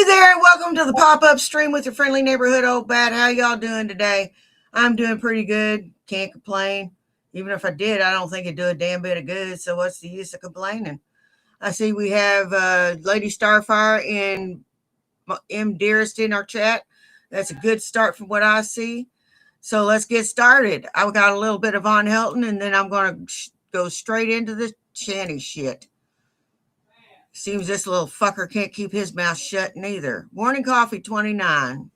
Hey there, and welcome to the pop-up stream with your friendly neighborhood old bat. How y'all doing today? I'm doing pretty good. Can't complain. Even if I did, I don't think it'd do a damn bit of good. So what's the use of complaining? I see we have Lady Starfire and M Dearest in our chat. That's a good start from what I see. So let's get started. I've got a little bit of Von Helton, and then I'm going to go straight into the shanty shit. Seems this little fucker can't keep his mouth shut neither. Morning Coffee 29.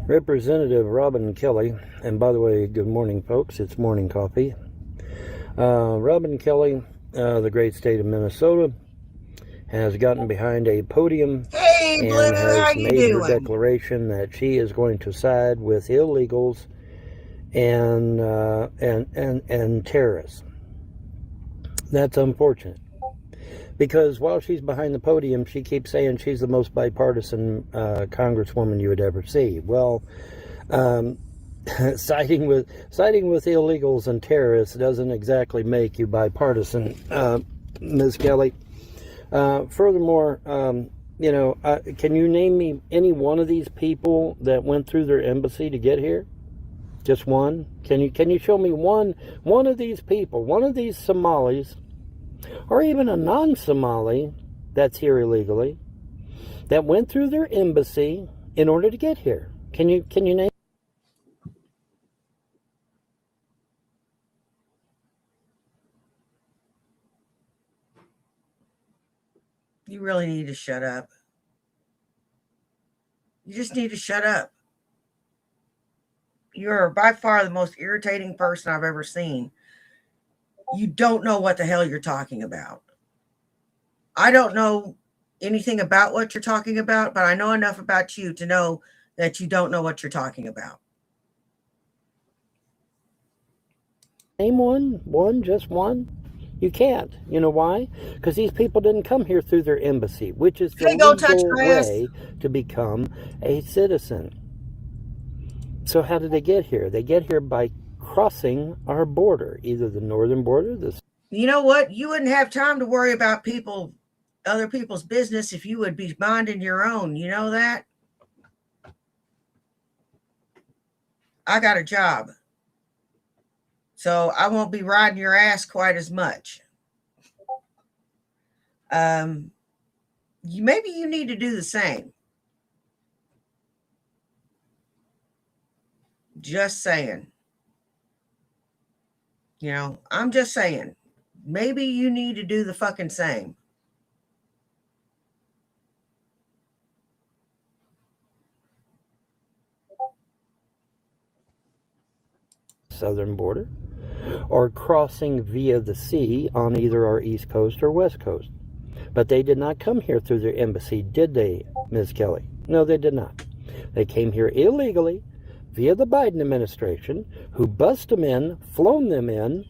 Representative Robin Kelly, and by the way, good morning, folks. It's Morning Coffee. Robin Kelly, the great state of Minnesota, has gotten behind a podium Hey, and Blue, how has you made her doing? declaration that she is going to side with illegals and terrorists. That's unfortunate. Because while she's behind the podium, she keeps saying she's the most bipartisan congresswoman you would ever see. Well, siding with illegals and terrorists doesn't exactly make you bipartisan, Ms. Kelly. Furthermore, can you name me any one of these people that went through their embassy to get here? Just one? Can you show me one of these people, one of these Somalis, or even a non-Somali that's here illegally, that went through their embassy in order to get here? Can you name? You really need to shut up. You just need to shut up. You're by far the most irritating person I've ever seen. You don't know what the hell you're talking about. I don't know anything about what you're talking about, but I know enough about you to know that you don't know what you're talking about. Name one, just one. You can't. You know why? Because these people didn't come here through their embassy, which is the legal way to become a citizen. So how did they get here? They get here by crossing our border, either the northern border, You know what? You wouldn't have time to worry about other people's business if you would be minding your own. You know that? I got a job, so I won't be riding your ass quite as much. Maybe you need to do the same. Just saying. I'm just saying. Maybe you need to do the fucking same. southern border, or crossing via the sea on either our east coast or west coast. But they did not come here through their embassy, did they, Ms. Kelly? No, they did not. They came here illegally via the Biden administration, who bussed them in, flown them in,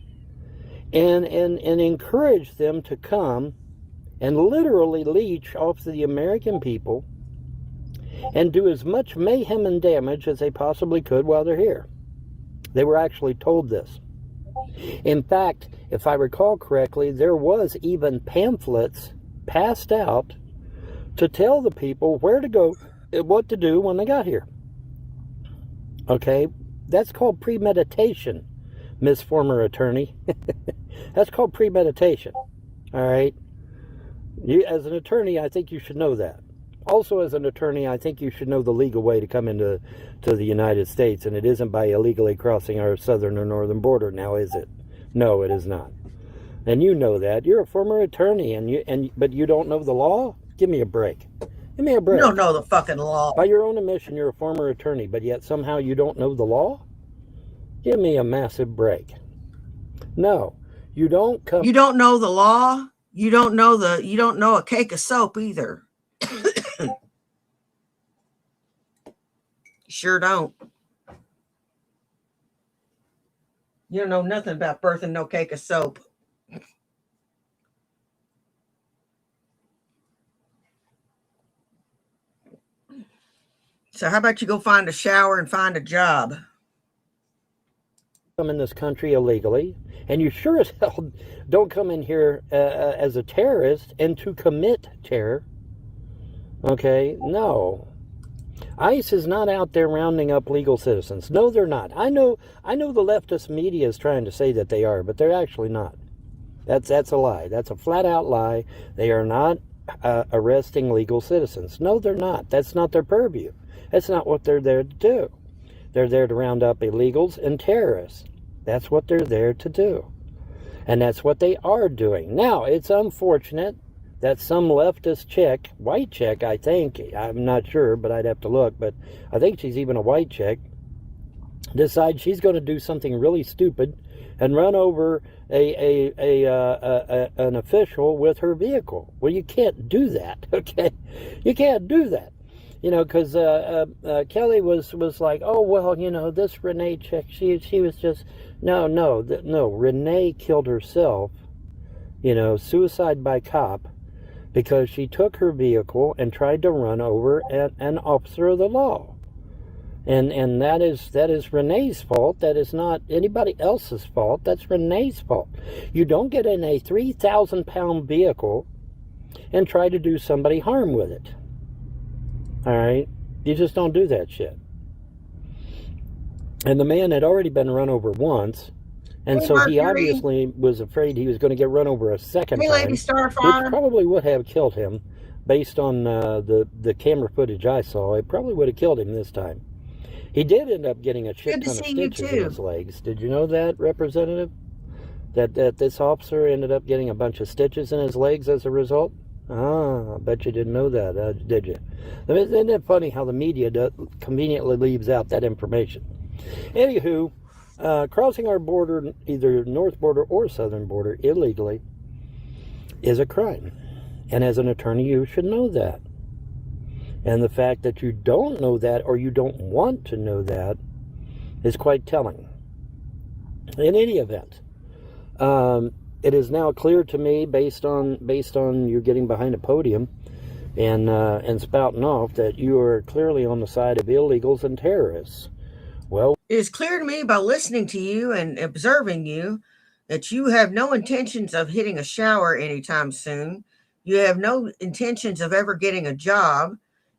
and encouraged them to come and literally leech off the American people and do as much mayhem and damage as they possibly could while they're here. They were actually told this. In fact, if I recall correctly, there was even pamphlets passed out to tell the people where to go, what to do when they got here. Okay? That's called premeditation, Miss Former Attorney. That's called premeditation. All right? You, as an attorney, I think you should know that. Also, as an attorney, I think you should know the legal way to come into the United States, and it isn't by illegally crossing our southern or northern border. Now, is it? No, it is not. And you know that. You're a former attorney, but you don't know the law? Give me a break. Give me a break. You don't know the fucking law. By your own admission, you're a former attorney, but yet somehow you don't know the law? Give me a massive break. No, you don't come. You don't know the law? You don't know a cake of soap either. Sure don't. You don't know nothing about birthing no cake of soap. So how about you go find a shower and find a job? Come in this country illegally, and you sure as hell don't come in here as a terrorist and to commit terror. Okay, no. ICE is not out there rounding up legal citizens. No, they're not. I know the leftist media is trying to say that they are, but they're actually not. That's a lie. That's a flat-out lie. They are not arresting legal citizens. No, they're not. That's not their purview. That's not what they're there to do. They're there to round up illegals and terrorists. That's what they're there to do. And that's what they are doing. Now, it's unfortunate that some leftist chick, white chick, I think, I'm not sure, but I'd have to look, but I think she's even a white chick, decides she's going to do something really stupid and run over an official with her vehicle. Well, you can't do that, okay? You can't do that. You know, because Kelly was like, oh, well, you know, this Renee chick, she was just, no, Renee killed herself, you know, suicide by cop, because she took her vehicle and tried to run over an officer of the law. And that is Renee's fault. That is not anybody else's fault. That's Renee's fault. You don't get in a 3,000-pound vehicle and try to do somebody harm with it. All right? You just don't do that shit. And the man had already been run over once, and so he obviously was afraid he was going to get run over a second time, which probably would have killed him. Based on the camera footage I saw, it probably would have killed him this time. He did end up getting a shit ton of stitches in his legs. Did you know that, Representative? That this officer ended up getting a bunch of stitches in his legs as a result? Ah, I bet you didn't know that, did you? Isn't it funny how the media conveniently leaves out that information? Anywho, crossing our border, either north border or southern border, illegally is a crime. And as an attorney, you should know that. And the fact that you don't know that, or you don't want to know that, is quite telling. In any event, it is now clear to me, based on you getting behind a podium and spouting off, that you are clearly on the side of illegals and terrorists. Well, it is clear to me by listening to you and observing you that you have no intentions of hitting a shower anytime soon. You have no intentions of ever getting a job.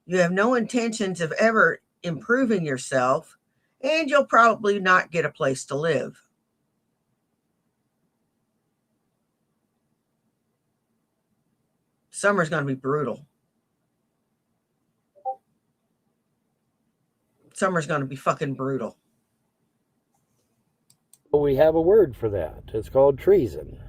You have no intentions of ever improving yourself, and you'll probably not get a place to live. Summer's going to be brutal. Summer's going to be fucking brutal. We have a word for that. It's called treason.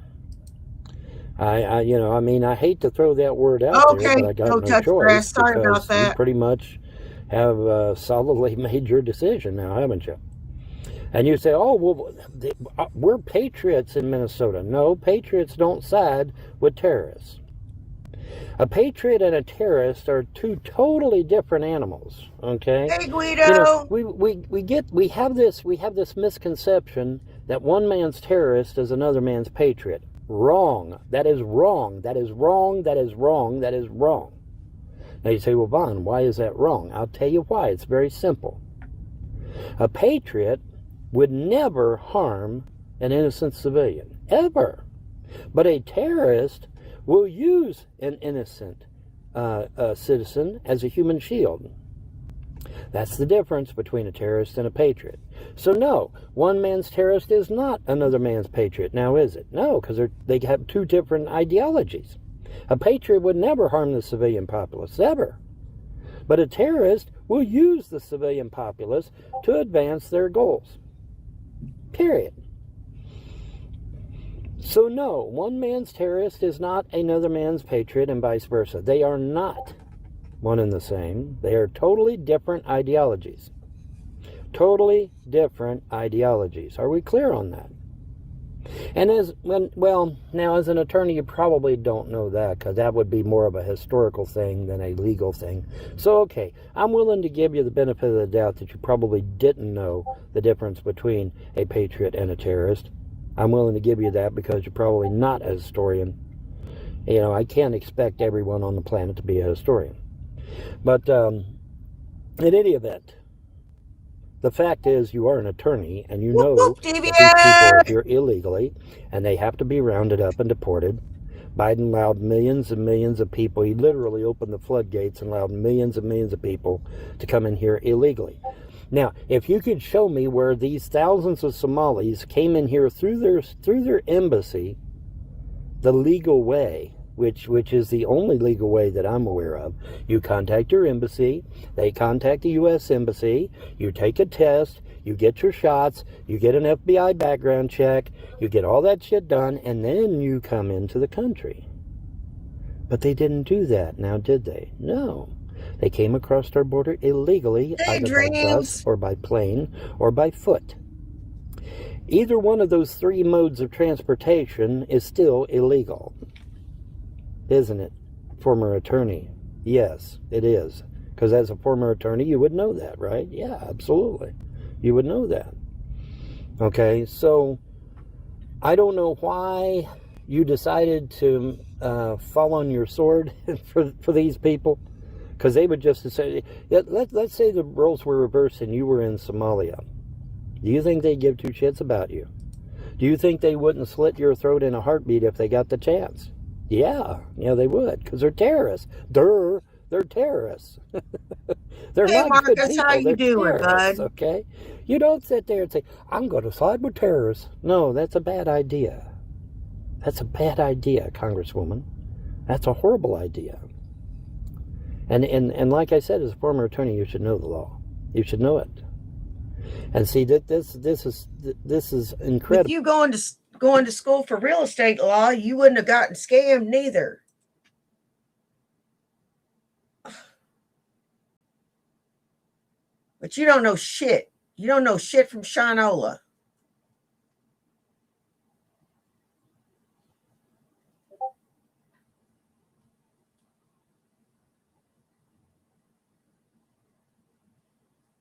I hate to throw that word out there, but I got no choice, because you pretty much have solidly made your decision now, haven't you? And you say, oh, well, we're patriots in Minnesota. No, patriots don't side with terrorists. A patriot and a terrorist are two totally different animals. Okay. Hey, Guido. We have this misconception that one man's terrorist is another man's patriot. Wrong. That is wrong. That is wrong. That is wrong. That is wrong. Now you say, well, Vaughn, why is that wrong? I'll tell you why. It's very simple. A patriot would never harm an innocent civilian, ever. But a terrorist will use an innocent citizen as a human shield. That's the difference between a terrorist and a patriot. So no, one man's terrorist is not another man's patriot. Now is it? No, because they have two different ideologies. A patriot would never harm the civilian populace, ever. But a terrorist will use the civilian populace to advance their goals. Period. So no, one man's terrorist is not another man's patriot, and vice versa. They are not one and the same. They are totally different ideologies. Totally different ideologies. Are we clear on that? And as an attorney, you probably don't know that, because that would be more of a historical thing than a legal thing. So, okay, I'm willing to give you the benefit of the doubt that you probably didn't know the difference between a patriot and a terrorist. I'm willing to give you that, because you're probably not a historian. You know, I can't expect everyone on the planet to be a historian. But in any event, the fact is, you are an attorney, and you know that these people are here illegally, and they have to be rounded up and deported. Biden allowed millions and millions of people. He literally opened the floodgates and allowed millions and millions of people to come in here illegally. Now, if you could show me where these thousands of Somalis came in here through their embassy, the legal way, which is the only legal way that I'm aware of. You contact your embassy, they contact the U.S. Embassy, you take a test, you get your shots, you get an FBI background check, you get all that shit done, and then you come into the country. But they didn't do that now, did they? No. They came across our border illegally, either by bus or by plane or by foot. Either one of those three modes of transportation is still illegal. Isn't it, former attorney? Yes, it is. Because as a former attorney, you would know that, right? Yeah, absolutely. You would know that. Okay, so I don't know why you decided to fall on your sword for these people. Because they would just say, let's say the roles were reversed and you were in Somalia. Do you think they'd give two shits about you? Do you think they wouldn't slit your throat in a heartbeat if they got the chance? Yeah, they would, because they're terrorists. They're terrorists. They're hey, not Marcus, good people. how you They're doing, terrorists, bud? okay? You don't sit there and say, I'm going to side with terrorists. No, that's a bad idea. That's a bad idea, Congresswoman. That's a horrible idea. And like I said, as a former attorney, you should know the law. You should know it. And see that this is incredible. If you going to school for real estate law, you wouldn't have gotten scammed neither. But you don't know shit. You don't know shit from Shanola.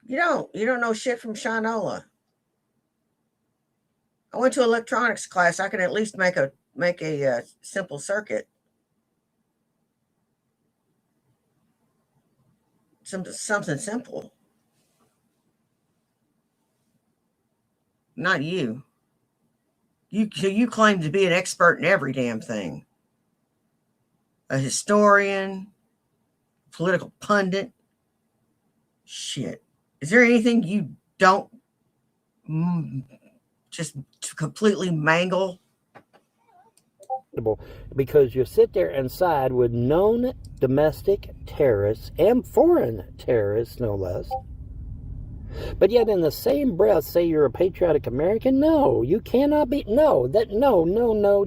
You don't know shit from Shanola. I went to electronics class. I can at least make a simple circuit. Something simple. Not you. You claim to be an expert in every damn thing. A historian, political pundit. Shit. Is there anything you don't just completely mangle? Because you sit there and side with known domestic terrorists and foreign terrorists, no less. But yet in the same breath say you're a patriotic American? No, you cannot be. No,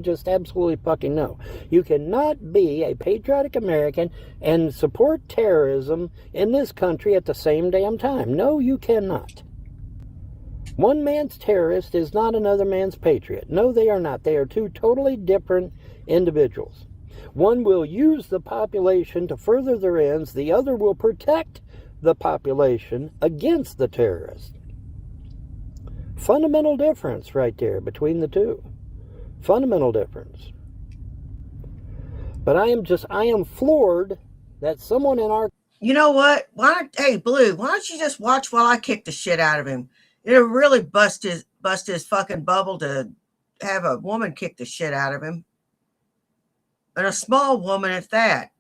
just absolutely fucking no. You cannot be a patriotic American and support terrorism in this country at the same damn time. No, you cannot. One man's terrorist is not another man's patriot. No, they are not. They are two totally different individuals. One will use the population to further their ends. The other will protect the population against the terrorist. Fundamental difference right there between the two. Fundamental difference. But I am floored that someone in our... You know what? Hey, Blue, why don't you just watch while I kick the shit out of him? It'll really bust his fucking bubble to have a woman kick the shit out of him. And a small woman at that.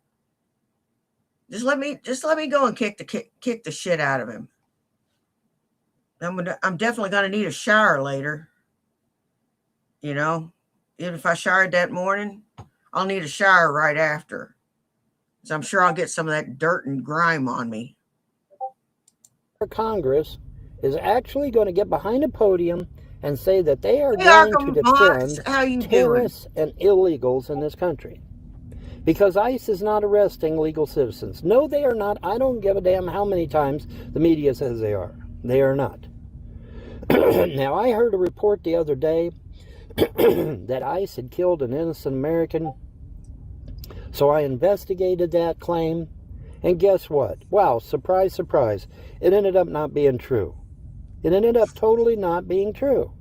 Just let me go and kick the shit out of him. I'm definitely gonna need a shower later. Even if I showered that morning, I'll need a shower right after. So I'm sure I'll get some of that dirt and grime on me. Congress is actually going to get behind a podium and say that they are going to defend terrorists and illegals in this country. Because ICE is not arresting legal citizens. No, they are not. I don't give a damn how many times the media says they are. They are not. Now, I heard a report the other day that ICE had killed an innocent American. So I investigated that claim. And guess what? Wow, surprise, surprise. It ended up not being true. It ended up totally not being true.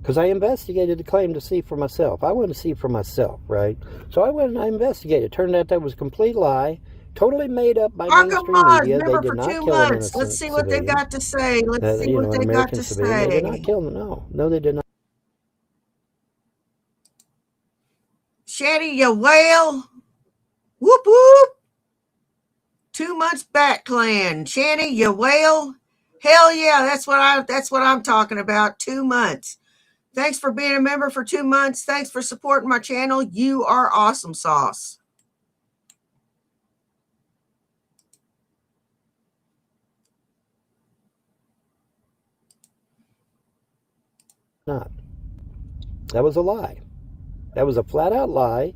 Because I investigated the claim to see for myself. I wanted to see for myself, right? So I went and I investigated. Turned out that was a complete lie. Totally made up by mainstream media. They did not kill an innocent Let's see what they've got to say. Let's see what they've got to say. They did not kill them. No, they did not. Shanny, you whale. Whoop whoop. 2 months back, clan. Shanny, you whale. Hell yeah, that's what I'm talking about. 2 months. Thanks for being a member for 2 months. Thanks for supporting my channel. You are awesome sauce. Not. That was a lie. That was a flat out lie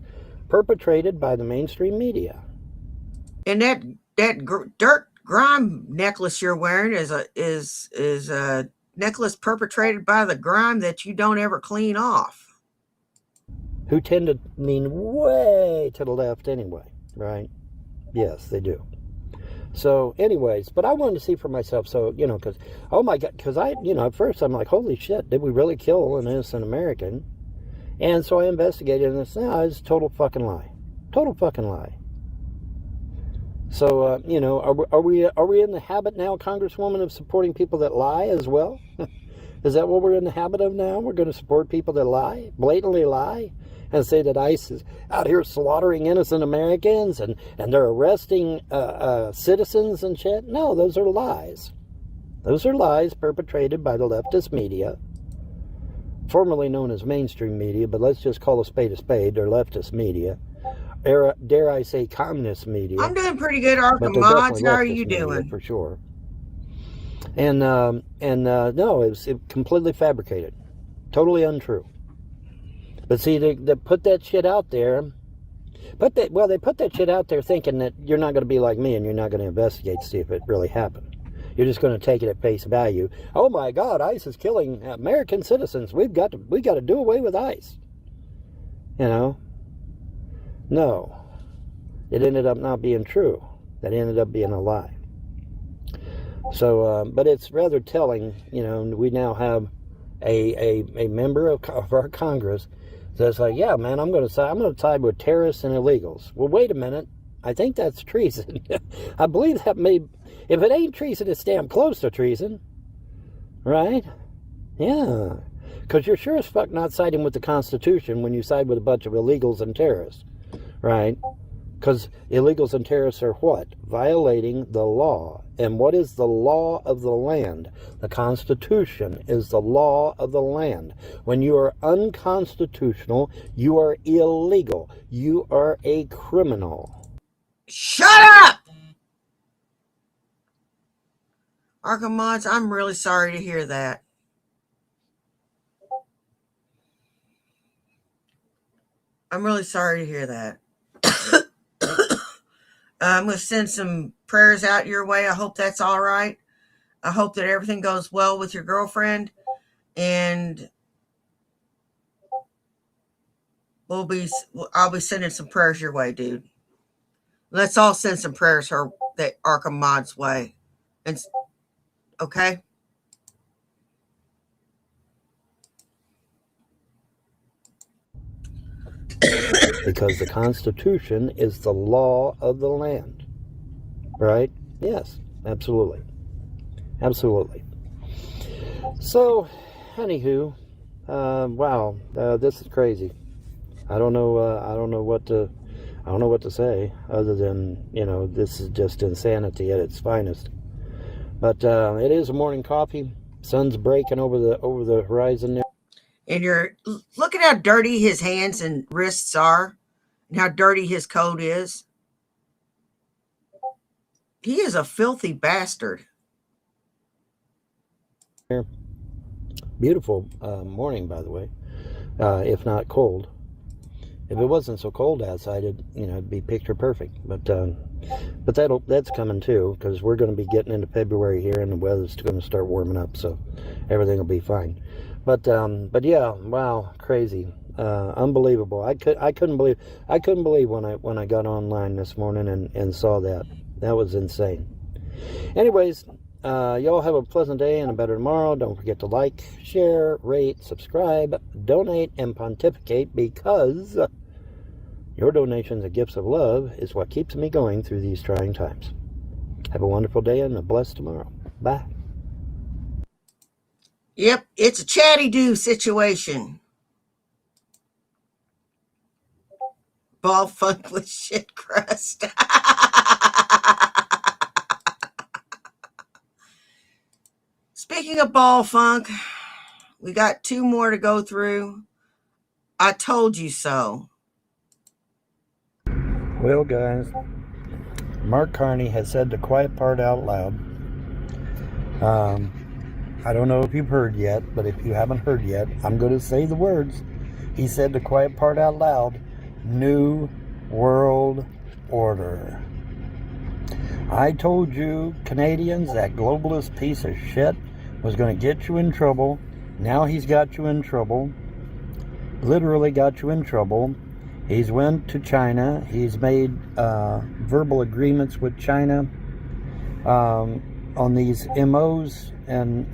perpetrated by the mainstream media. And that dirt grime necklace you're wearing is a necklace perpetrated by the grime that you don't ever clean off. Who tend to lean way to the left anyway, right? Yes, they do. So, anyways, but I wanted to see for myself. So, because, oh my God, because at first I'm like, holy shit, did we really kill an innocent American? And so I investigated, and it's a total fucking lie. Total fucking lie. So, are we in the habit now, Congresswoman, of supporting people that lie as well? Is that what we're in the habit of now? We're going to support people that lie, blatantly lie, and say that ICE is out here slaughtering innocent Americans and they're arresting citizens and shit? No, those are lies. Those are lies perpetrated by the leftist media, formerly known as mainstream media, but let's just call a spade, they're leftist media. Dare I say communist media. I'm doing pretty good, Arkham Mods. How are you doing? For sure. And no, it was completely fabricated. Totally untrue. But see, they put that shit out there. They put that shit out there thinking that you're not going to be like me and you're not going to investigate to see if it really happened. You're just going to take it at face value. Oh my God, ICE is killing American citizens. We got to do away with ICE. No. It ended up not being true. That ended up being a lie. So, but it's rather telling, we now have a member of our Congress that's like, yeah, man, I'm going to side with terrorists and illegals. Well, wait a minute. I think that's treason. I believe that if it ain't treason, it's damn close to treason. Right? Yeah. Because you're sure as fuck not siding with the Constitution when you side with a bunch of illegals and terrorists. Right? Because illegals and terrorists are what? Violating the law. And what is the law of the land? The Constitution is the law of the land. When you are unconstitutional, you are illegal. You are a criminal. Shut up! Arkham Mods, I'm really sorry to hear that. I'm really sorry to hear that. I'm going to send some prayers out your way. I hope that's all right. I hope that everything goes well with your girlfriend. And I'll be sending some prayers your way, dude. Let's all send some prayers that Arkham Mod's way. And okay? Because the Constitution is the law of the land. Right? Yes, absolutely. Absolutely. So, anywho, wow, this is crazy. I don't know what to say other than, this is just insanity at its finest. But it is a morning coffee. Sun's breaking over the horizon there. And look at how dirty his hands and wrists are and how dirty his coat is. He is a filthy bastard. Beautiful morning, by the way, if not cold. If it wasn't so cold outside, it'd be picture perfect. But that's coming too, because we're going to be getting into February here, and the weather's going to start warming up, so everything will be fine. But yeah, wow, crazy, unbelievable. I couldn't believe when I got online this morning and saw that. That was insane. Anyways, y'all have a pleasant day and a better tomorrow. Don't forget to like, share, rate, subscribe, donate, and pontificate, because your donations and gifts of love is what keeps me going through these trying times. Have a wonderful day and a blessed tomorrow. Bye. Yep, it's a chatty-do situation. Ball funk with shit crust. Speaking of ball funk, we got 2 more to go through. I told you so. Well, guys, Mark Carney has said the quiet part out loud. I don't know if you've heard yet, but if you haven't heard yet, I'm going to say the words. He said the quiet part out loud. New World Order. I told you, Canadians, that globalist piece of shit was going to get you in trouble. Now he's got you in trouble. Literally got you in trouble. He's went to China. He's made verbal agreements with China on these MOs and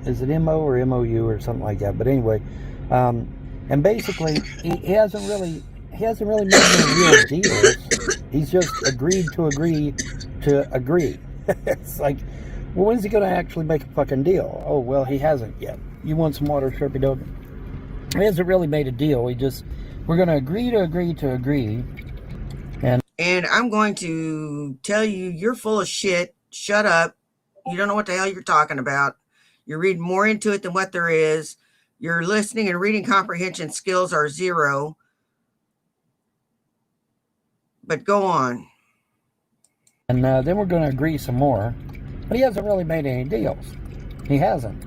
is it MO or MOU or something like that? But anyway, and basically he hasn't really made any real deals. He's just agreed to agree to agree. It's like, well, when's he going to actually make a fucking deal? Oh, well, he hasn't yet. You want some water, Sharpie Dog? He hasn't really made a deal. We're going to agree to agree to agree. And I'm going to tell you, you're full of shit. Shut up. You don't know what the hell you're talking about. You're reading more into it than what there is. Your listening and reading comprehension skills are 0. But go on. And then we're going to agree some more. But he hasn't really made any deals. He hasn't.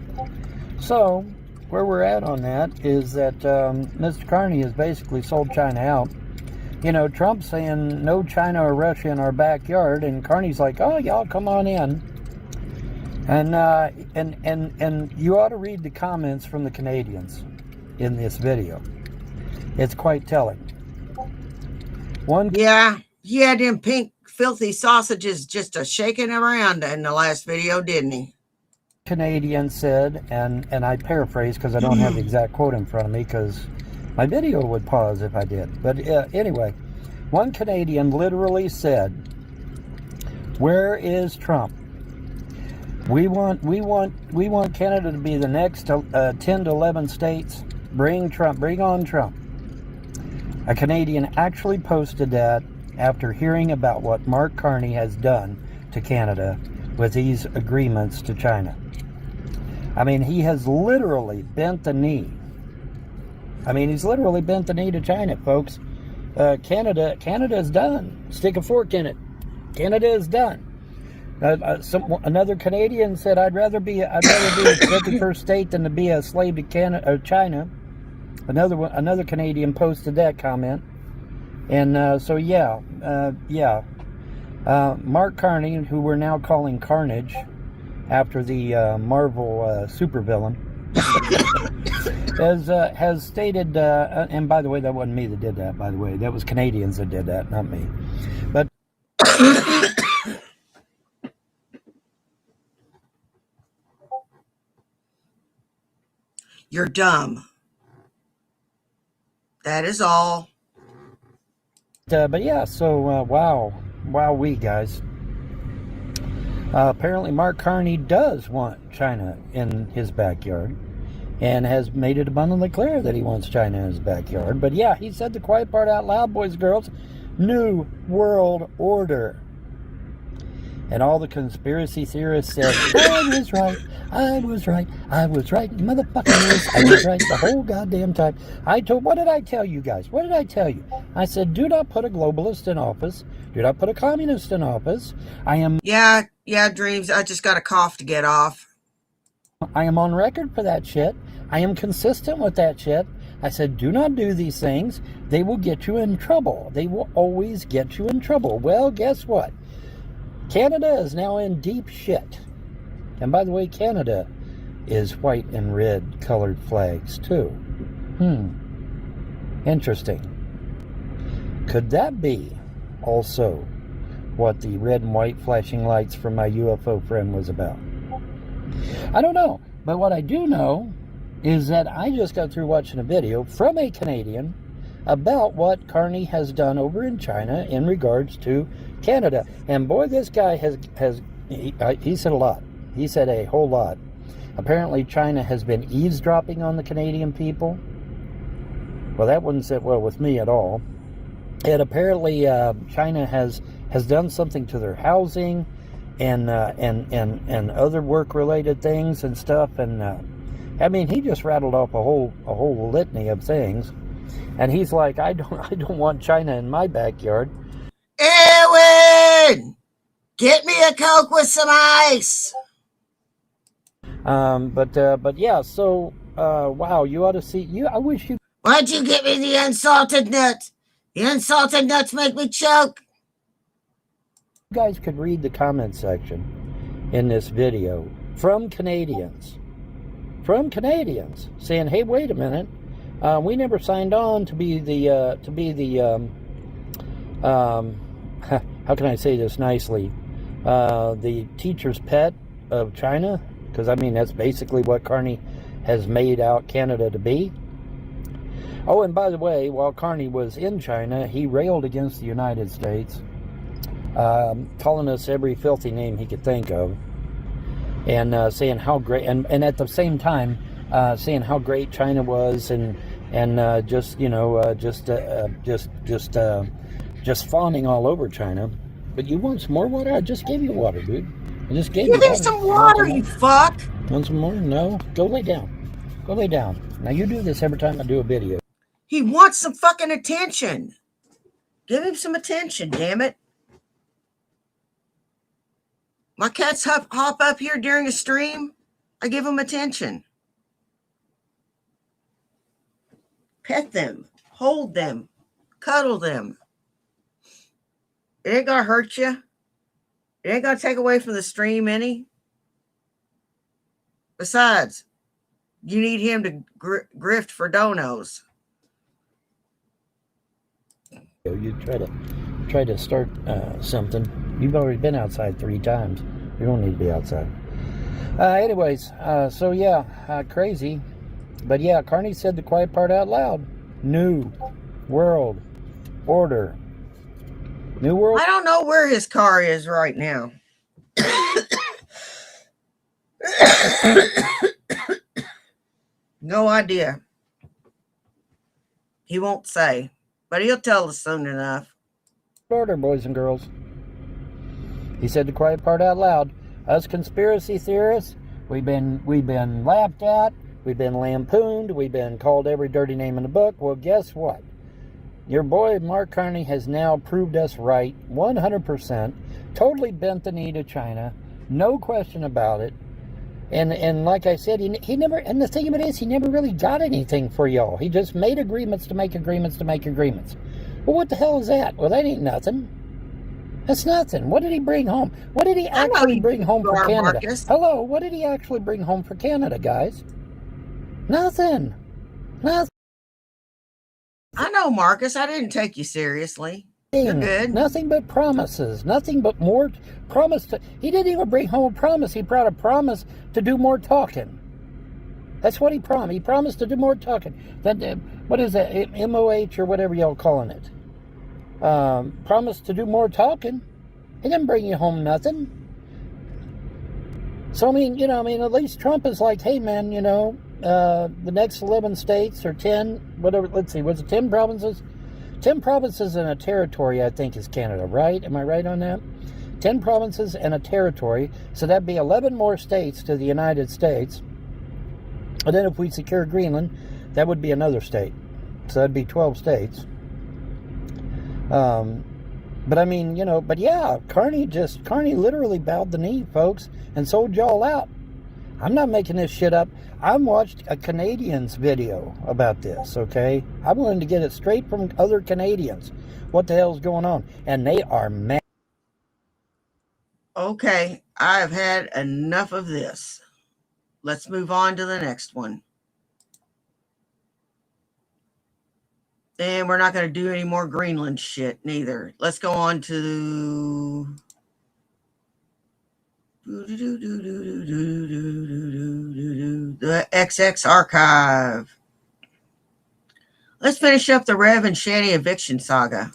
So, where we're at on that is that Mr. Carney has basically sold China out. You know, Trump's saying no China or Russia in our backyard, and Carney's like, oh, y'all come on in. And you ought to read the comments from the Canadians in this video. It's quite telling. Yeah, he had them pink filthy sausages just shaking around in the last video, didn't he? Canadian said, and I paraphrase because I don't have the exact quote in front of me because my video would pause if I did. But anyway, one Canadian literally said, "Where is Trump? We want Canada to be the next 10 to 11 states. Bring Trump. Bring on Trump." A Canadian actually posted that after hearing about what Mark Carney has done to Canada with these agreements to China. I mean, he has literally bent the knee. He's literally bent the knee to China, folks. Canada is done. Stick a fork in it. Canada is done. Another Canadian said, "I'd rather be a 51st state than to be a slave to China." Another Canadian posted that comment, and Mark Carney, who we're now calling Carnage, after the Marvel supervillain, has stated, and by the way, that wasn't me that did that. By the way, that was Canadians that did that, not me. But you're dumb. That is all. But yeah, so wowee, guys. Apparently Mark Carney does want China in his backyard and has made it abundantly clear that he wants China in his backyard. But yeah, he said the quiet part out loud, boys and girls. New World Order. And all the conspiracy theorists said, I was right, motherfucking I was right the whole goddamn time. What did I tell you guys? What did I tell you? I said, do not put a globalist in office. Do not put a communist in office. Yeah, Dreams, I just got a cough to get off. I am on record for that shit. I am consistent with that shit. I said, do not do these things. They will get you in trouble. They will always get you in trouble. Well, guess what? Canada is now in deep shit. And by the way, Canada is white and red colored flags too. Interesting. Could that be also what the red and white flashing lights from my UFO friend was about? I don't know. But what I do know is that I just got through watching a video from a Canadian about what Carney has done over in China in regards to Canada. And boy, this guy he said a lot. He said a whole lot. Apparently China has been eavesdropping on the Canadian people. Well, that wouldn't sit well with me at all. And apparently, China has done something to their housing and other work-related things and stuff. And I mean, he just rattled off a whole litany of things. And he's like, I don't want China in my backyard. Erwin, get me a Coke with some ice. But yeah. So wow, you ought to see. I wish you. Why'd you get me the unsalted nuts? The unsalted nuts make me choke. You guys could read the comment section in this video from Canadians saying, "Hey, wait a minute, we never signed on to be the how can I say this nicely, the teacher's pet of China, because I mean that's basically what Carney has made out Canada to be." Oh, and by the way, while Carney was in China, he railed against the United States, calling us every filthy name he could think of, and saying how great, and at the same time saying how great China was, and just fawning all over China. But you want some more water? I just gave you water, dude. I just gave you water. Give me some water, you fuck. Want some more? No? Go lay down. Go lay down. Now you do this every time I do a video. He wants some fucking attention. Give him some attention, damn it. My cats hop up here during a stream. I give them attention. Pet them. Hold them. Cuddle them. It ain't gonna hurt you. It ain't gonna take away from the stream any. Besides, you need him to grift for donos. You try to start something. You've already been outside 3 times. You don't need to be outside. Anyways, so yeah, crazy. But yeah, Carney said the quiet part out loud. New world order. New world. I don't know where his car is right now. No idea. He won't say, but he'll tell us soon enough. Order, boys and girls. He said the quiet part out loud. Us conspiracy theorists, we've been laughed at, we've been lampooned, we've been called every dirty name in the book. Well, guess what? Your boy Mark Carney has now proved us right 100%. Totally bent the knee to China, no question about it. And like I said, he never, and the thing of it is, he never really got anything for y'all. He just made agreements to make agreements to make agreements. Well, what the hell is that? Well, that ain't nothing. That's nothing. What did he bring home? What did he actually bring home for Canada? Marcus. Hello, what did he actually bring home for Canada, guys? Nothing. Nothing. I know, Marcus. I didn't take you seriously. You're good. Nothing but promises. Nothing but more promise. He didn't even bring home a promise. He brought a promise to do more talking. That's what he promised. He promised to do more talking. Then, what is that? MOH or whatever y'all calling it. Promised to do more talking. He didn't bring you home nothing. So, I mean, at least Trump is like, hey, man, the next 11 states or 10, whatever, let's see, was it 10 provinces? 10 provinces and a territory, I think, is Canada, right? Am I right on that? 10 provinces and a territory. So that'd be 11 more states to the United States. And then if we secure Greenland, that would be another state. So that'd be 12 states. But I mean, but yeah, Carney literally bowed the knee, folks, and sold y'all out. I'm not making this shit up. I watched a Canadian's video about this, okay? I'm willing to get it straight from other Canadians. What the hell's going on? And they are mad. Okay, I've had enough of this. Let's move on to the next one. And we're not going to do any more Greenland shit, neither. Let's go on to the XX archive. Let's finish up the Rev and Shanny eviction saga.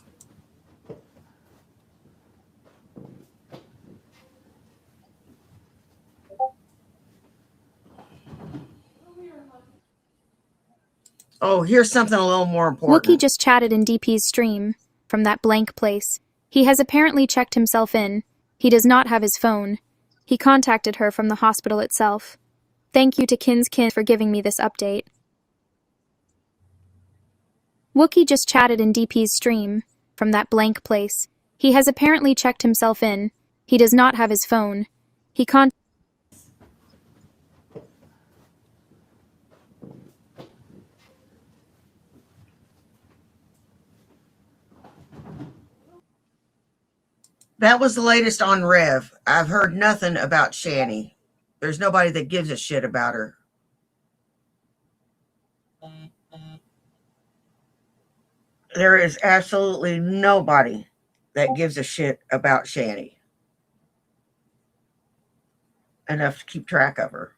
Oh, here's something a little more important. Wookie just chatted in DP's stream. from that blank place. He has apparently checked himself in. He does not have his phone. He contacted her from the hospital itself. Thank you to Kin's Kin for giving me this update. Wookie just chatted in DP's stream, from that blank place. He has apparently checked himself in. He does not have his phone. He That was the latest on Rev. I've heard nothing about Shanny. There's nobody that gives a shit about her. There is absolutely nobody that gives a shit about Shanny enough to keep track of her.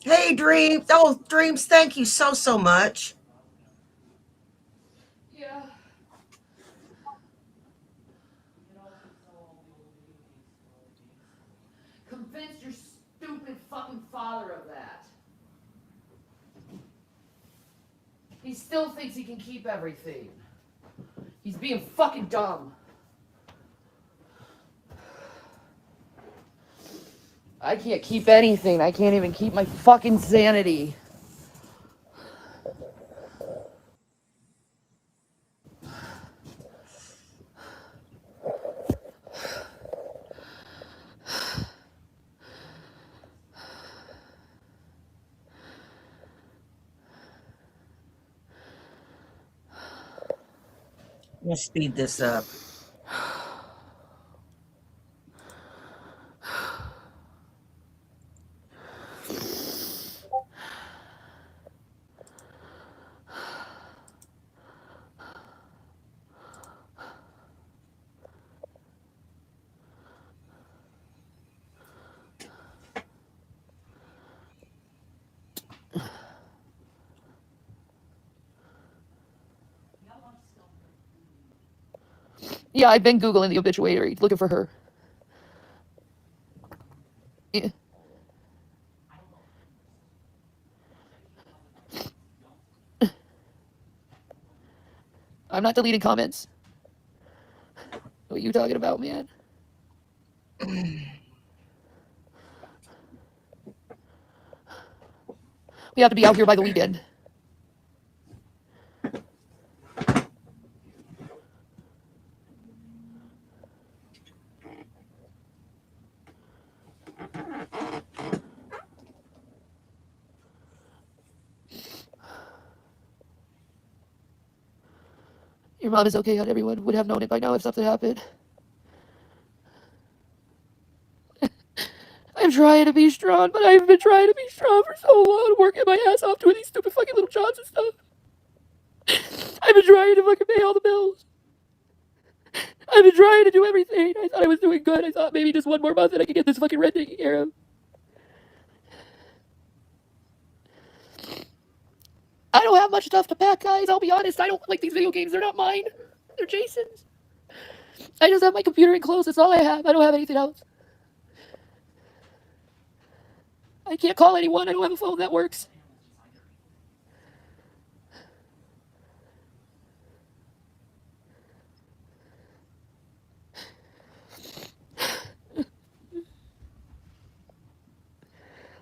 Hey, Dreams. Oh, Dreams, thank you so much. Yeah. Convince your stupid fucking father of that. He still thinks he can keep everything. He's being fucking dumb. I can't keep anything. I can't even keep my fucking sanity. Let's speed this up. Yeah, I've been Googling the obituary, looking for her. Yeah. I'm not deleting comments. What are you talking about, man? We have to be out here by the weekend. Your mom is okay, and everyone would have known it by now if something happened. I'm trying to be strong, but I've been trying to be strong for so long, working my ass off doing these stupid fucking little jobs and stuff. I've been trying to fucking pay all the bills. I've been trying to do everything. I thought I was doing good. I thought maybe just one more month and I could get this fucking rent taken care of. I don't have much stuff to pack, guys. I'll be honest. I don't like these video games. They're not mine. They're Jason's. I just have my computer and clothes. That's all I have. I don't have anything else. I can't call anyone. I don't have a phone that works.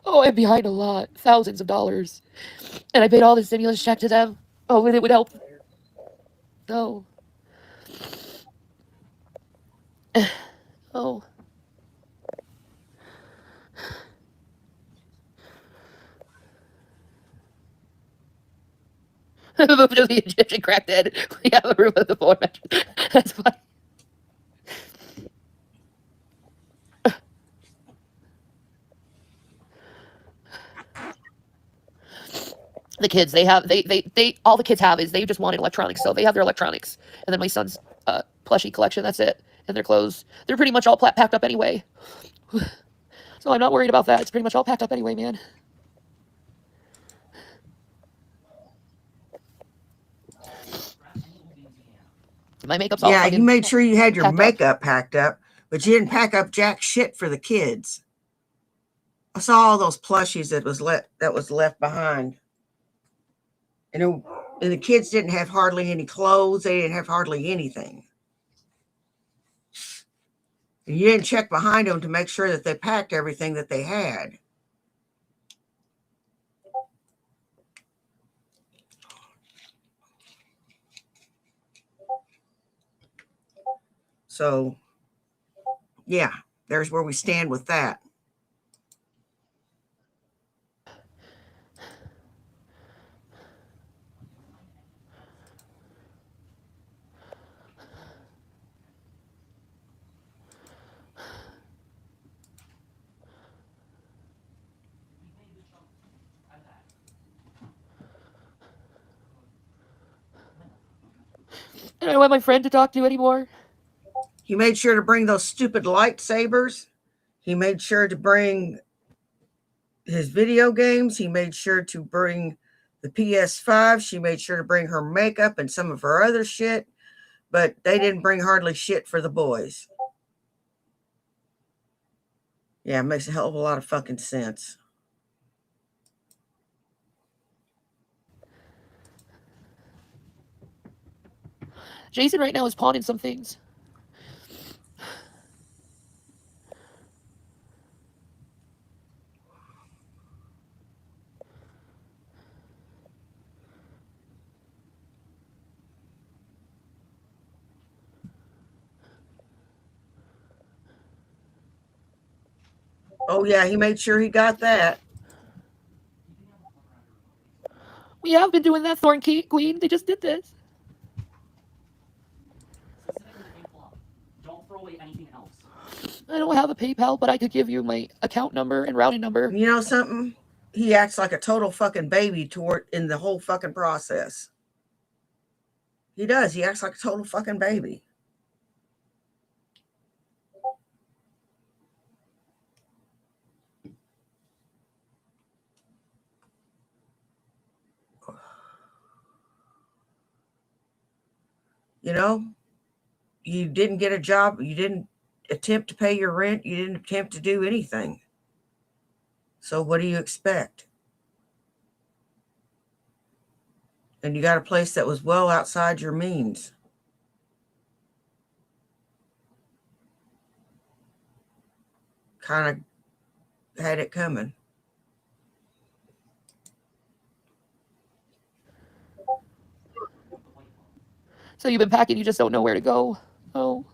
Oh, I'm behind a lot. Thousands of dollars. And I paid all the stimulus check to them. Oh, and it would help. No. Oh. Moved to the Egyptian crackhead. We have a room with the floor mattress. That's fine. The kids, they all the kids have is they just wanted electronics, so they have their electronics. And then my son's plushie collection, that's it. And their clothes. They're pretty much all packed up anyway. So I'm not worried about that. It's pretty much all packed up anyway, man. My makeup's all Yeah, you fucking made sure you had your packed up. makeup packed up, but you didn't pack up jack shit for the kids. I saw all those plushies that was left behind. And the kids didn't have hardly any clothes. They didn't have hardly anything. And you didn't check behind them to make sure that they packed everything that they had. So, yeah, there's where we stand with that. And I don't have my friend to talk to anymore. He made sure to bring those stupid lightsabers. He made sure to bring his video games. He made sure to bring the PS5. She made sure to bring her makeup and some of her other shit, but they didn't bring hardly shit for the boys. Yeah, it makes a hell of a lot of fucking sense. Jason right now is pawning some things. Oh, yeah, he made sure he got that. We have been doing that, Thorn Queen. They just did this. Don't throw away anything else. I don't have a PayPal, but I could give you my account number and routing number. You know something? He acts like a total fucking baby in the whole fucking process. He does. He acts like a total fucking baby. You know, you didn't get a job. You didn't attempt to pay your rent. You didn't attempt to do anything. So what do you expect? And you got a place that was well outside your means. Kind of had it coming. So you've been packing, you just don't know where to go. Oh.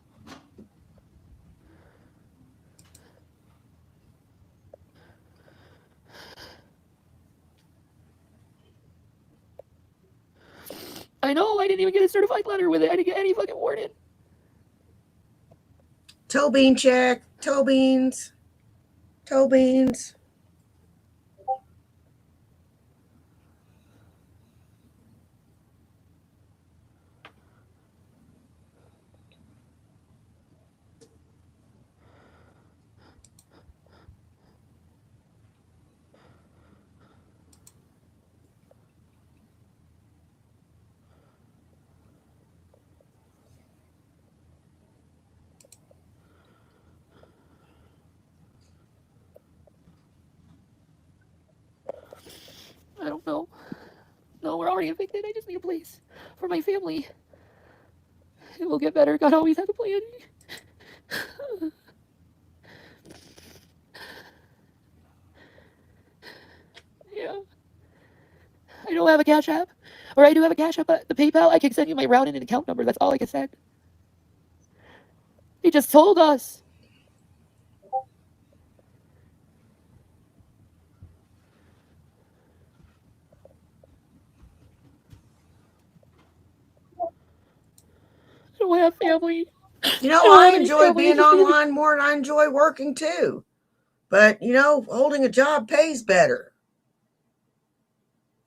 I know, I didn't even get a certified letter with it. I didn't get any fucking warning. Toe bean check. Toe beans. Toe beans. I don't know. No, we're already evicted. I just need a place for my family. It will get better. God always has a plan. Yeah. I don't have a Cash App. Or I do have a Cash App, but the PayPal, I can send you my routing and account number. That's all I can send. He just told us. I don't have family. You know, I don't I have any enjoy family. being online more than I enjoy working too. But, you know, holding a job pays better.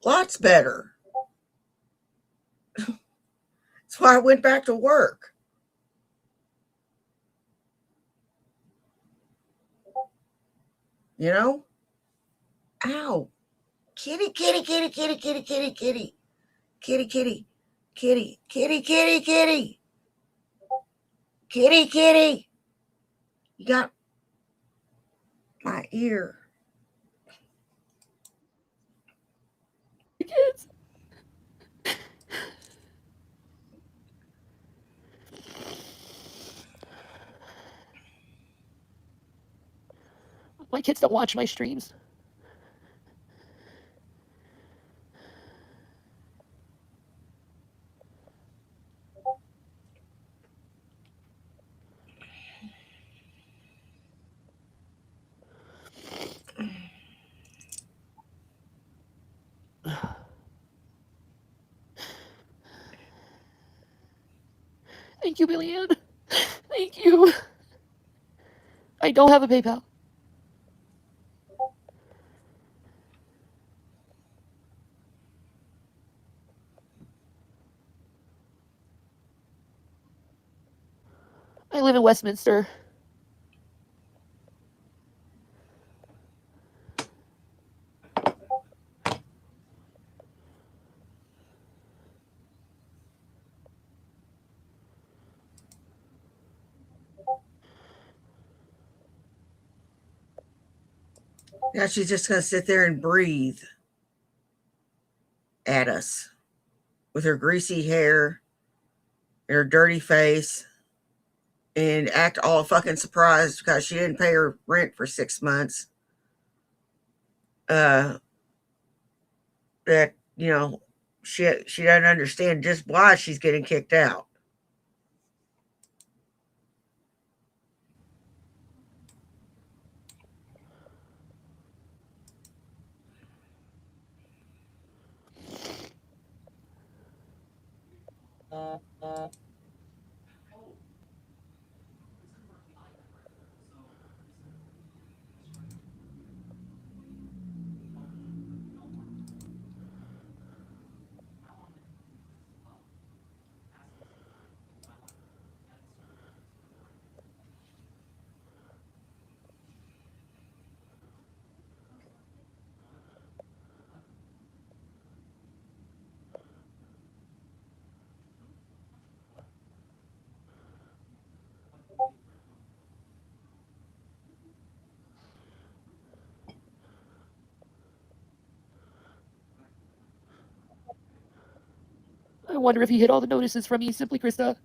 Lots better. That's why I went back to work. You know? Ow. Kitty, kitty, kitty, kitty, kitty, kitty, kitty. Kitty, kitty, kitty, kitty, kitty, kitty. Kitty, kitty. You got my ear. Kids. My kids don't watch my streams. Thank you, Billy Ann. Thank you. I don't have a PayPal. I live in Westminster. Now she's just going to sit there and breathe at us with her greasy hair and her dirty face and act all fucking surprised because she didn't pay her rent for 6 months. That, you know, she doesn't understand just why she's getting kicked out. I wonder if he hid all the notices from me, Simply Krista.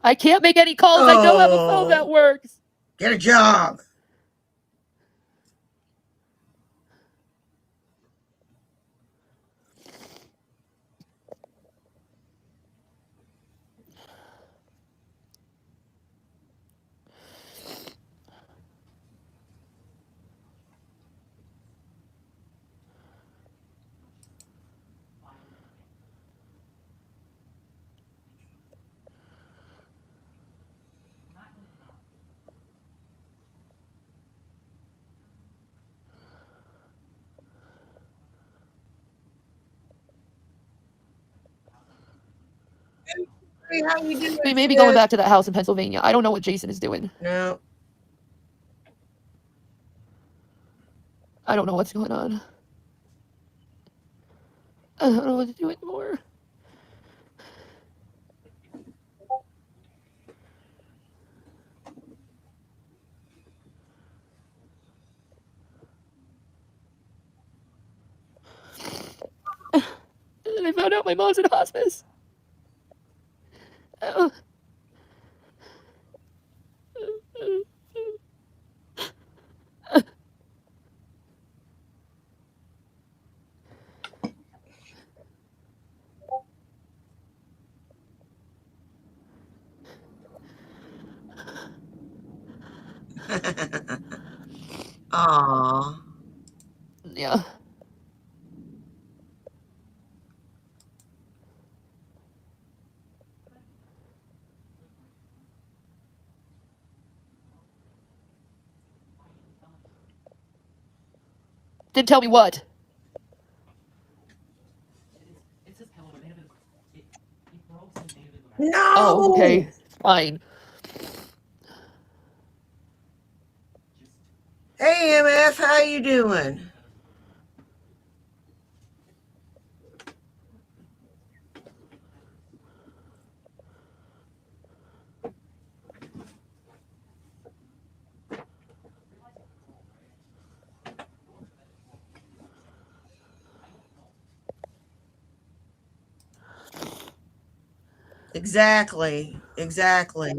I can't make any calls. I don't have a phone that works. Get a job. Hey, how you doing? We may be going back to that house in Pennsylvania. I don't know what Jason is doing. No. I don't know what's going on. I don't know what to do anymore. And I found out my mom's in hospice. Aw. Yeah. Didn't tell me what. Oh, okay. No. It's fine. Hey, MF, how you doing? Exactly. Exactly.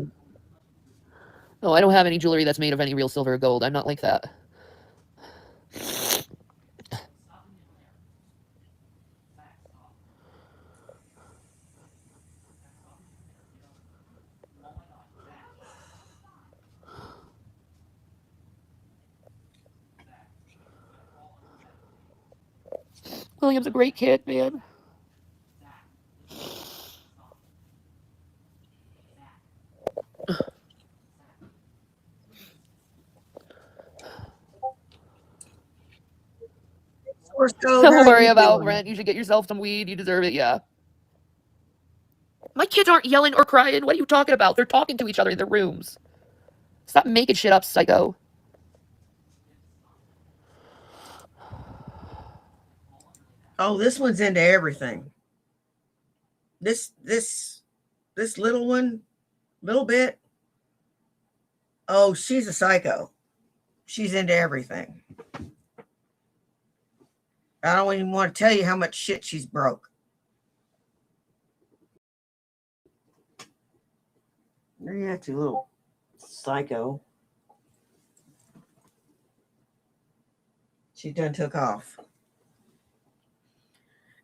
Oh, I don't have any jewelry that's made of any real silver or gold. I'm not like that. William's a great kid, man. Source code, Don't how worry you about doing? rent. You should get yourself some weed. You deserve it, yeah. My kids aren't yelling or crying. What are you talking about? They're talking to each other in their rooms. Stop making shit up, psycho. Oh, this one's into everything. This little one, little bit. Oh, she's a psycho. She's into everything. I don't even want to tell you how much shit she's broke. There you have to, little psycho. She done took off.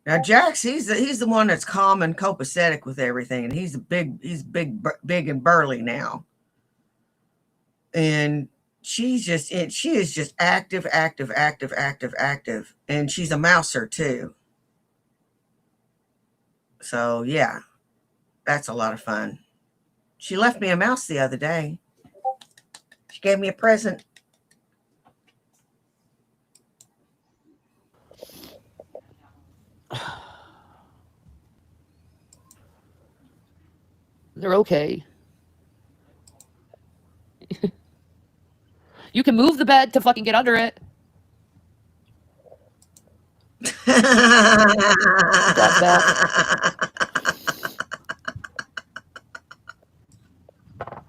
Now Jax, he's the one that's calm and copacetic with everything, and he's big and burly now. And she is just active, active, active, active, active, and she's a mouser too. So yeah, that's a lot of fun. She left me a mouse the other day. She gave me a present. They're okay. You can move the bed to fucking get under it. Dad's back.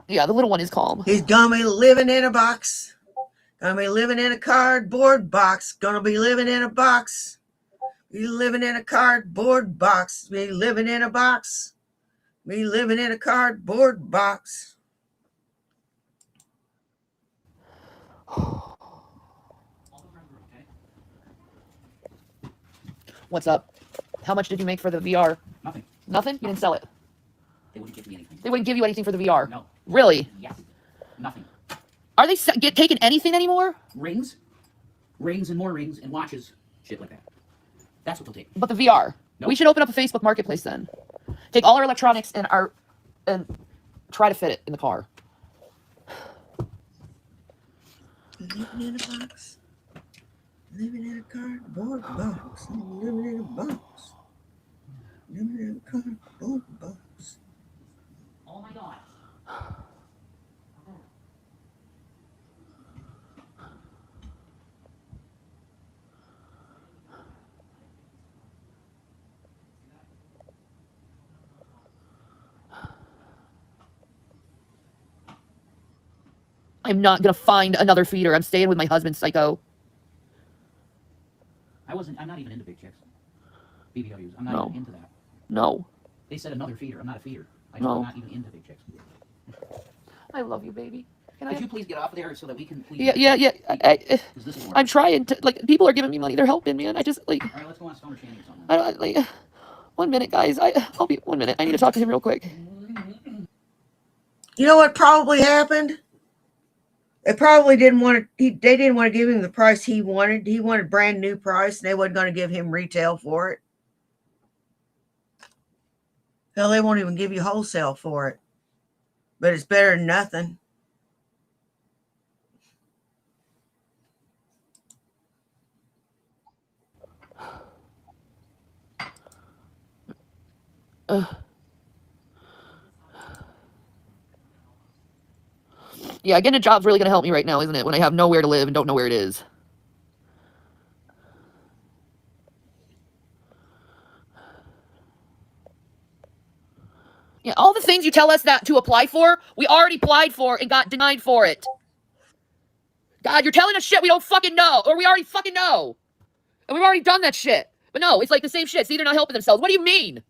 Yeah, the little one is calm. He's gonna be living in a box. Gonna be living in a cardboard box. Gonna be living in a box. Be living in a cardboard box. Be living in a box. Be living in a cardboard box. What's up? How much did you make for the VR? Nothing. Nothing? You didn't sell it. They wouldn't give me anything. They wouldn't give you anything for the VR. No. Really? Yes. Nothing. Are they taking anything anymore? Rings, and more rings, and watches, shit like that. That's what they'll take. But the VR. Nope. We should open up a Facebook Marketplace then. Take all our electronics and try to fit it in the car. Living in a box. Living in a cardboard box. Living in a box. Living in a cardboard box. Oh my god. I'm not gonna find another feeder. I'm staying with my husband, psycho. I'm not even into big chicks. BBWs. I'm not No. even into that. No. They said another feeder. I'm not a feeder. No. I'm not even into big chicks. I love you, baby. Could you please get off of there so that we can please... Yeah. Because this is I'm trying to, like, people are giving me money. They're helping me, and I just, like... Alright, let's go on Stoner Shanny or something. I 1 minute, guys. I'll be 1 minute. I need to talk to him real quick. You know what probably happened? They probably didn't want to. They didn't want to give him the price he wanted. He wanted brand new price, and they wasn't going to give him retail for it. Hell, they won't even give you wholesale for it. But it's better than nothing. Yeah, getting a job's really gonna help me right now, isn't it? When I have nowhere to live and don't know where it is. Yeah, all the things you tell us that to apply for, we already applied for and got denied for it. God, you're telling us shit we don't fucking know, or we already fucking know. And we've already done that shit. But no, it's like the same shit. See, they're not helping themselves. What do you mean?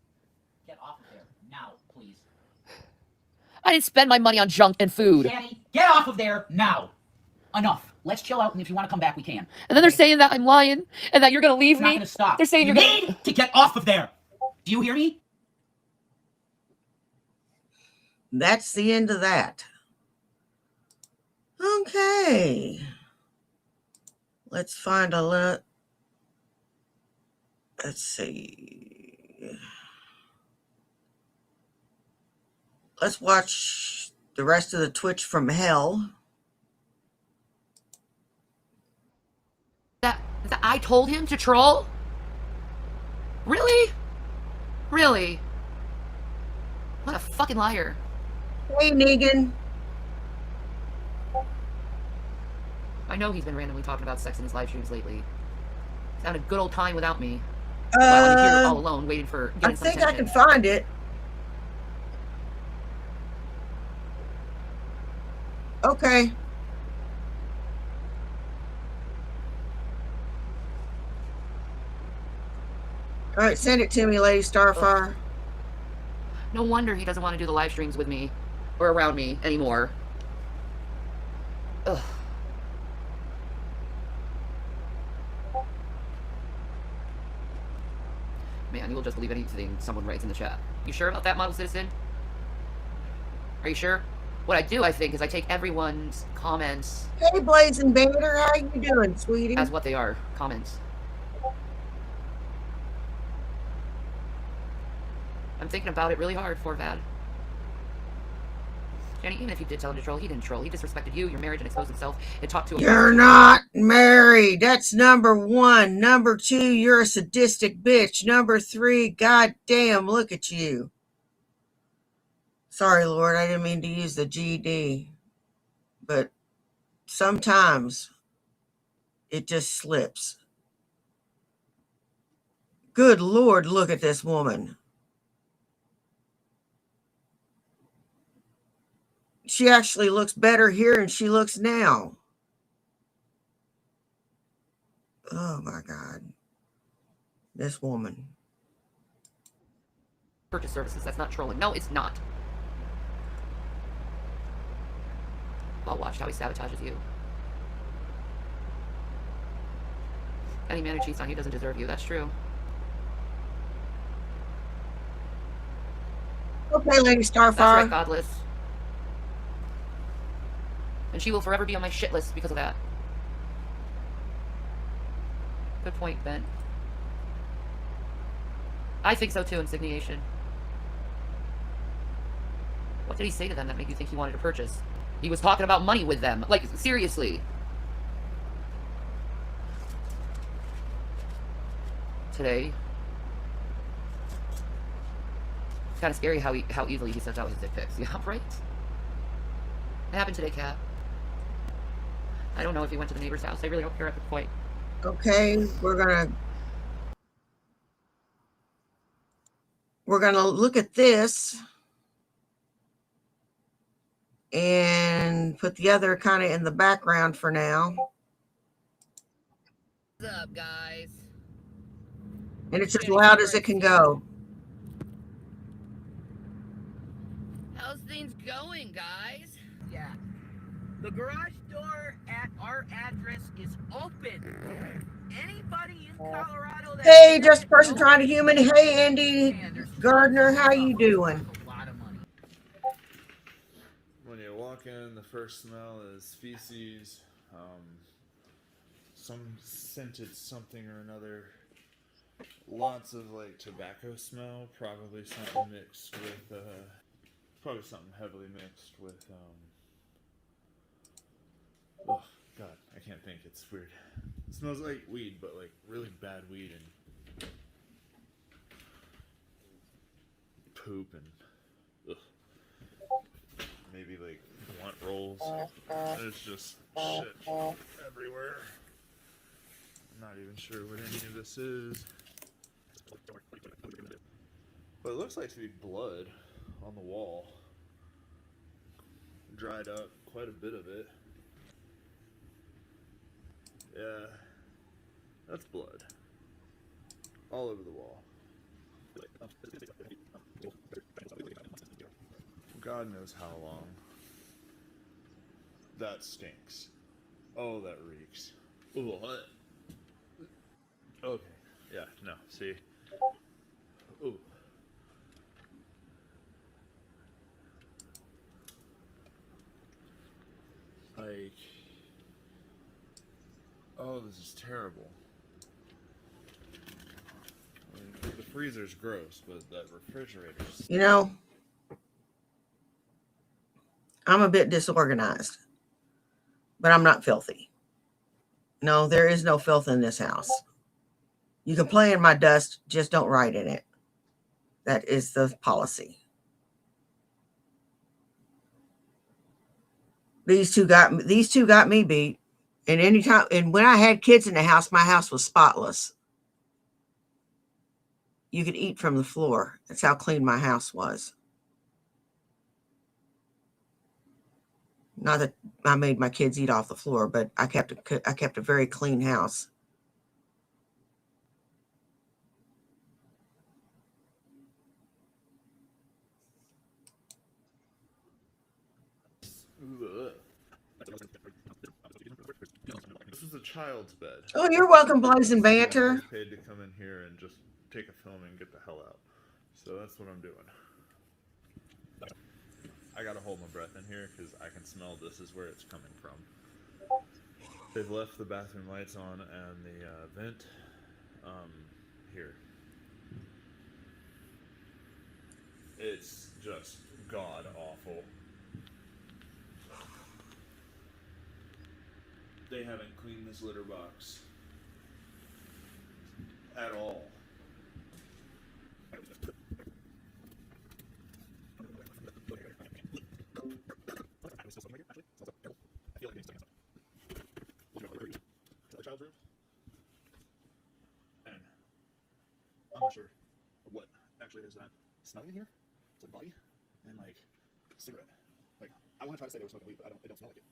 Get off of there. Now, please. I didn't spend my money on junk and food. Shanny, get off of there now. Enough. Let's chill out, and if you want to come back, we can. And then they're saying that I'm lying, and that you're gonna leave It's not me. going to stop. They're saying you you're need gonna... to get off of there. Do you hear me? That's the end of that. Okay. Let's find a lot. Let's see. Let's watch the rest of the Twitch from hell. That I told him to troll? Really? Really? What a fucking liar. Hey, Negan. I know he's been randomly talking about sex in his live streams lately. He's having a good old time without me. While I'm here all alone waiting for getting some I think I attention. can find it. Okay. All right, send it to me, Lady Starfire. No wonder he doesn't want to do the live streams with me or around me anymore. Ugh. Man, you will just believe anything someone writes in the chat. You sure about that, model citizen? Are you sure? What I do, I think, is I take everyone's comments Hey, Blazing Banner, how you doing, sweetie? as what they are, comments. I'm thinking about it really hard, Forvad. Jenny, even if you did tell him to troll, he didn't troll. He disrespected you, your marriage, and exposed himself and talked to a... You're not married. That's number one. Number two, you're a sadistic bitch. Number three, goddamn, look at you. Sorry, Lord, I didn't mean to use the GD, but sometimes it just slips. Good Lord, look at this woman. She actually looks better here than she looks now. Oh my God. This woman. Purchase services, that's not trolling. No, it's not. I'll watch how he sabotages you. Any man who cheats on you doesn't deserve you, that's true. Okay, Lady Starfire. That's right, Godless. And she will forever be on my shit list because of that. Good point, Ben. I think so too, Insigniation. What did he say to them that made you think he wanted to purchase? He was talking about money with them. Like, seriously. Today. It's kind of scary how easily he sends out his dick pics. Yeah, right? It happened today, Kat. I don't know if he went to the neighbor's house. I really don't care at the point. Okay, we're gonna look at this and put the other kind of in the background for now. What's up, guys? And it's as loud as it can go. How's things going, guys? Yeah. The garage door at our address is open. Anybody in Colorado that... Hey, just a person trying to human. Hey, Andy Gardner, how you doing? A lot of money. When you walk in, the first smell is feces, some scented something or another. Lots of like tobacco smell, probably something mixed with, probably something heavily mixed with, oh God, I can't think, it's weird. It smells like weed, but like really bad weed and poop and ugh. Maybe like blunt rolls. There's just shit everywhere. I'm not even sure what any of this is. But it looks like to be blood on the wall. Dried up quite a bit of it. Yeah, that's blood. All over the wall. God knows how long. That stinks. Oh, that reeks. Ooh, what? Okay. Yeah, no, see? Ooh. Like... Oh, this is terrible. I mean, the freezer's gross, but that refrigerator's... You know, I'm a bit disorganized, but I'm not filthy. No, there is no filth in this house. You can play in my dust, just don't write in it. That is the policy. These two got me beat. And when I had kids in the house, my house was spotless. You could eat from the floor. That's how clean my house was. Not that I made my kids eat off the floor, but I kept a very clean house. This is a child's bed. Oh, you're welcome, Blazing Banter. I was paid to come in here and just take a film and get the hell out. So that's what I'm doing. I gotta hold my breath in here because I can smell this is where it's coming from. They've left the bathroom lights on and the vent here. It's just god awful. They haven't cleaned this litter box at all. And I'm not sure what actually it is that I'm smelling in here. It's like body and like cigarette. Like I want to try to say they were smoking weed, but it don't smell like it.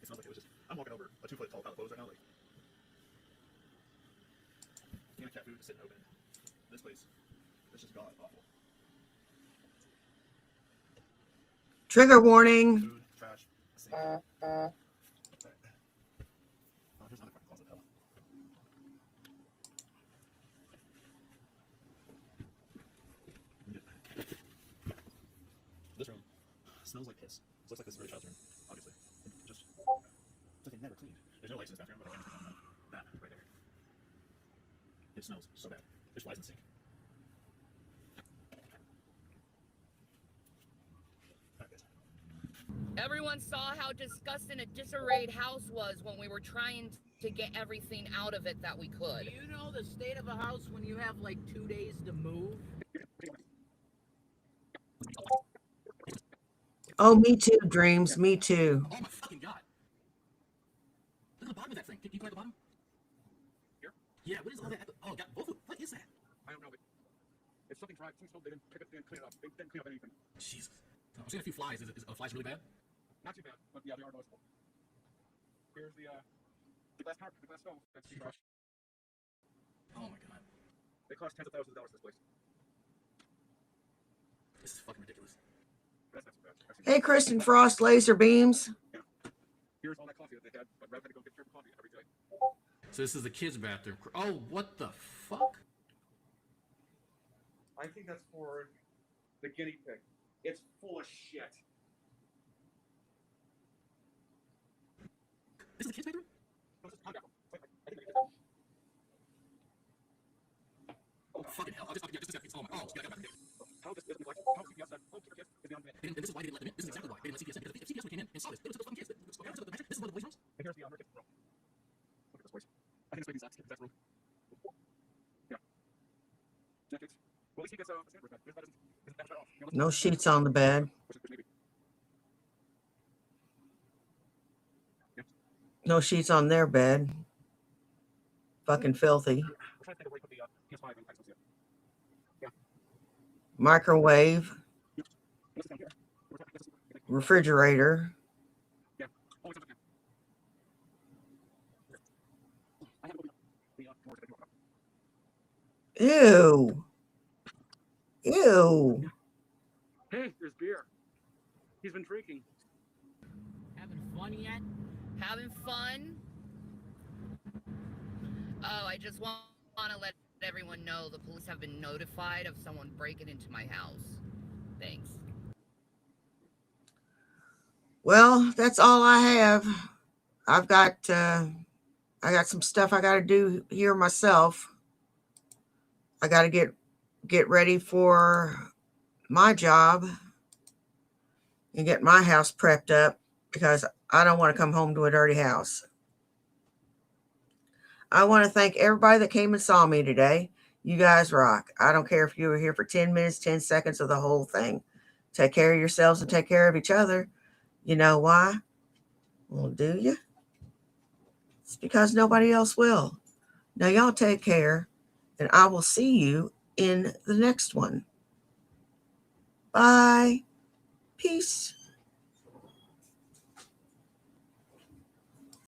It smells like it was just. I'm walking over a 2-foot tall pile of clothes right now. Like, can of cat food is sitting open. This place, it's just god awful. Trigger warning. Food, trash, sink. Oh, here's another fucking closet. Hell. This room smells like piss. It looks like this is a very child's room, obviously. Just, it's like they never cleaned. There's no lights in this bathroom, but I can turn on that right there. It smells so bad. There's flies in the sink. Everyone saw how disgusting a disarrayed house was when we were trying to get everything out of it that we could. Do you know the state of a house when you have like 2 days to move? Oh, me too, Dreams. Me too. Oh my fucking god. Look at the bottom of that thing. Can you go at the bottom? Here? Yeah, what is all that? Oh god, both of what is that? I don't know, but it's something dry. Something smelled. They didn't clean it up. They didn't clean up anything. Jesus. I'm seeing a few flies. Is flies really bad? Not too bad, but yeah, they are noticeable. Here's the glass carpet, the glass stove. That's the trash. Oh my god. They cost tens of thousands of dollars this place. This is fucking ridiculous. That's not too bad. Hey, Kristen Frost, laser beams. Here's all that coffee that they had, but Rev had to go get your coffee every day. So this is the kids' bathroom. Oh, what the fuck? I think that's for the guinea pig. It's full of shit. This is the kids' bathroom? No, this is my bathroom. I think they did. Oh, fucking hell. Yeah, this is oh my. Oh, yeah, I got it. How this like how CPS said, oh, keep your kids is beyond me. And this is why they didn't let them in. This is exactly why they didn't let CPS in. Because if CPS would have came in and saw this, they would have took those fucking kids. This is one of the boys' rooms. And here's the kids' room. Look at this place. I think it's maybe Zach's room. Yeah. Jackets. Well, at least he gets a sandwich bed. Isn't that off? You know, No sheets on the bed. which maybe. No sheets on their bed. Fucking filthy. We're trying to think of where he put the PS5 and Xbox. Yeah. Microwave. Yep. This is down here. Refrigerator. Yeah. Oh, it's okay. I have to go the doors that I do open up. Ew. Ew. Hey, there's beer. He's been drinking. Having fun yet? Having fun? Oh, I just want to let everyone know the police have been notified of someone breaking into my house. Thanks. Well, that's all I have. I got some stuff I got to do here myself. I got to get ready for my job and get my house prepped up because I don't want to come home to a dirty house. I want to thank everybody that came and saw me today. You guys rock. I don't care if you were here for 10 minutes, 10 seconds, or the whole thing. Take care of yourselves and take care of each other. You know why? Well, do you? It's because nobody else will. Now, y'all take care, and I will see you in the next one. Bye. Peace.